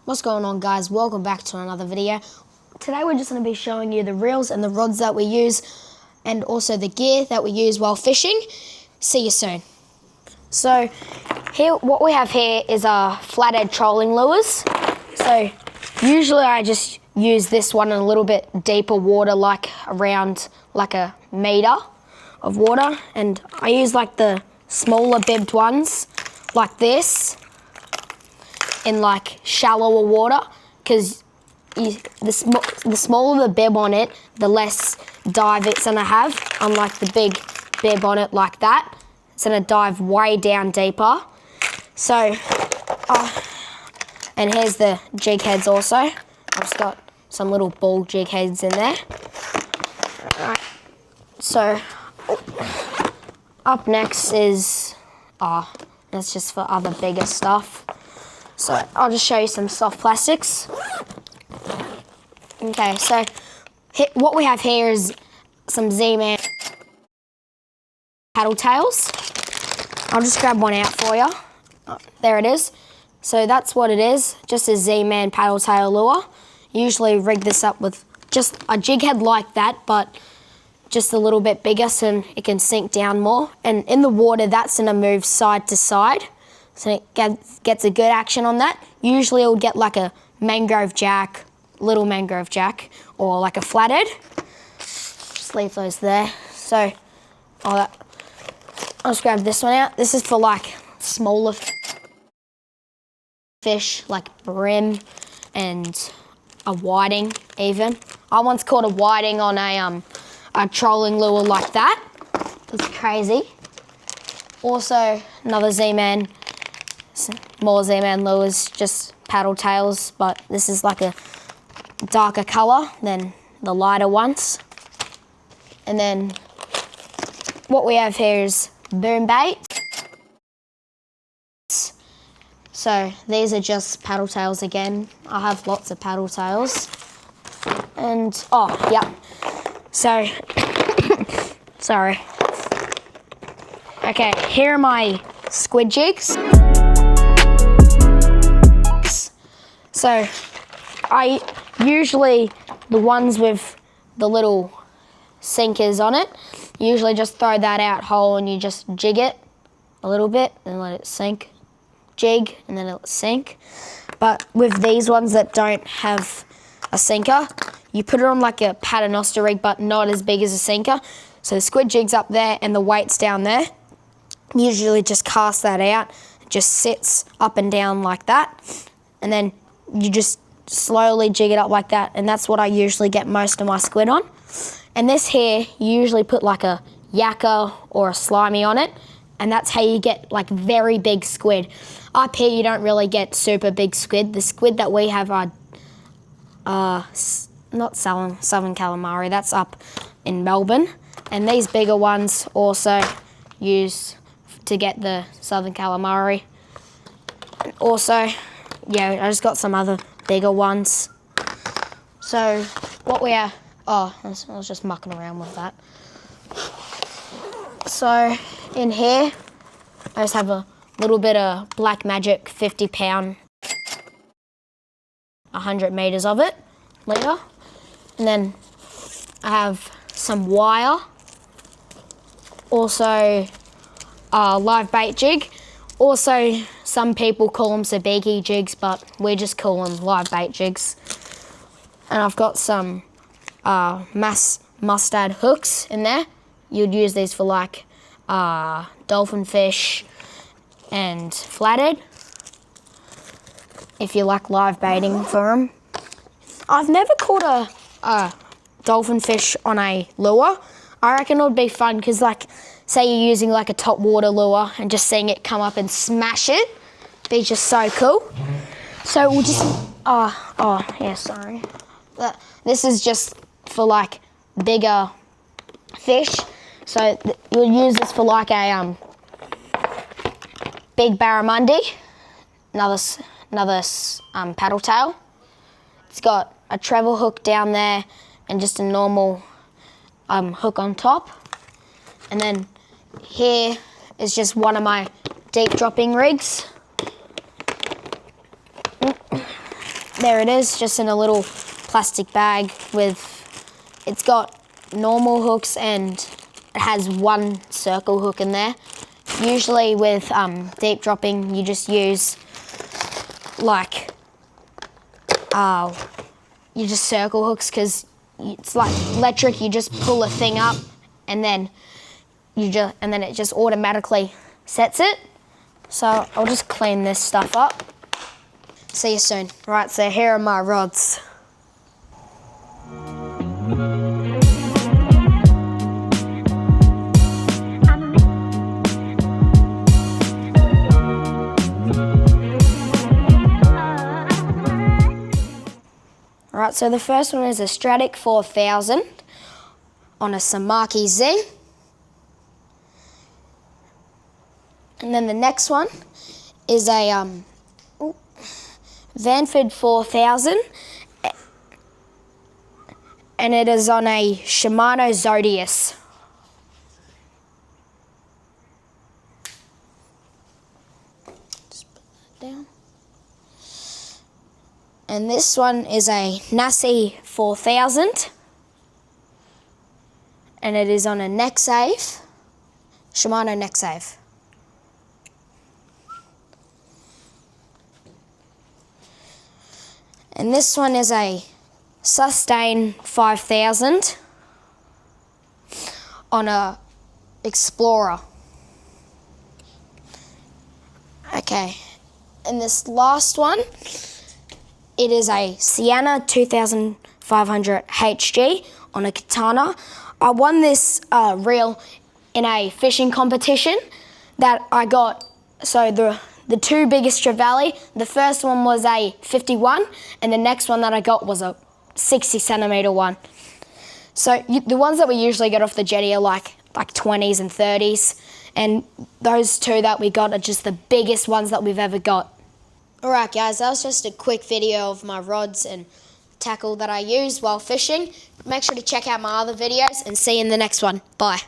What's going on, guys? Welcome back to another video. Today we're just going to be showing you the reels and the rods that we use and also the gear that we use while fishing. See you soon. So here, what we have here is our flathead trolling lures. So usually I just use this one in a little bit deeper water, like around like a meter of water, and I use like the smaller bibbed ones like this in like shallower water, because the smaller the bib on it, the less dive it's gonna have, unlike the big bib on it like that. It's gonna dive way down deeper. So, and here's the jig heads also. I've just got some little ball jig heads in there. Alright, so up next is, that's just for other bigger stuff. So I'll just show you some soft plastics. Okay, so what we have here is some Z-Man paddle tails. I'll just grab one out for you. There it is. So that's what it is, just a Z-Man paddle tail lure. Usually rig this up with just a jig head like that, but just a little bit bigger so it can sink down more. And in the water, that's gonna move side to side, so it gets a good action on that. Usually it would get like a mangrove jack, little mangrove jack, or like a flathead. Just leave those there. So I'll just grab this one out. This is for like smaller fish, like brim and a whiting even. I once caught a whiting on a trolling lure like that. It's crazy. Also another Z-Man, more Z-Man lures, just paddle tails, but this is like a darker color than the lighter ones. And then what we have here is boom bait. So these are just paddle tails again. I have lots of paddle tails. And, so, sorry. Okay, here are my squid jigs. So I usually, the ones with the little sinkers on it, usually just throw that out whole and you just jig it a little bit and let it sink. Jig and then it'll sink. But with these ones that don't have a sinker, you put it on like a paternoster rig, but not as big as a sinker. So the squid jig's up there and the weight's down there. Usually just cast that out. It just sits up and down like that. And then you just slowly jig it up like that. And that's what I usually get most of my squid on. And this here, you usually put like a yakka or a slimy on it. And that's how you get like very big squid. Up here, you don't really get super big squid. The squid that we have are not southern calamari, that's up in Melbourne. And these bigger ones also use to get the southern calamari. Also, yeah, I just got some other bigger ones. So what we are, I was just mucking around with that. So in here, I just have a little bit of Black Magic 50 pound, 100 meters of it, leader. And then I have some wire, also a live bait jig. Also, some people call them sabiki jigs, but we just call them live bait jigs. And I've got some mustad hooks in there. You'd use these for like dolphin fish and flathead, if you like live baiting for them. I've never caught a dolphin fish on a lure. I reckon it would be fun because, like, say you're using like a top water lure and just seeing it come up and smash it, be just so cool. So we'll just, sorry. This is just for like bigger fish. So you'll use this for like a big barramundi, another paddle tail. It's got a treble hook down there and just a normal hook on top. And then here is just one of my deep dropping rigs. there it is, just in a little plastic bag it's got normal hooks and it has one circle hook in there. Usually with deep dropping, you just use like, you just circle hooks because it's like electric. You just pull a thing up and then it just automatically sets it. So I'll just clean this stuff up. See you soon. Right, so here are my rods. Alright, so the first one is a Stradic 4000 on a Samaki Z. And then the next one is a Vanford 4000, and it is on a Shimano Zodius. Just put that down. And this one is a Nasi 4000, and it is on a Nexave, Shimano Nexave. And this one is a Sustain 5000 on a Explorer. Okay, and this last one, it is a Sienna 2500 HG on a Katana. I won this reel in a fishing competition that I got. So the two biggest trevally, the first one was a 51 and the next one that I got was a 60 centimetre one. So the ones that we usually get off the jetty are like 20s and 30s, and those two that we got are just the biggest ones that we've ever got. Alright guys, that was just a quick video of my rods and tackle that I use while fishing. Make sure to check out my other videos and see you in the next one. Bye.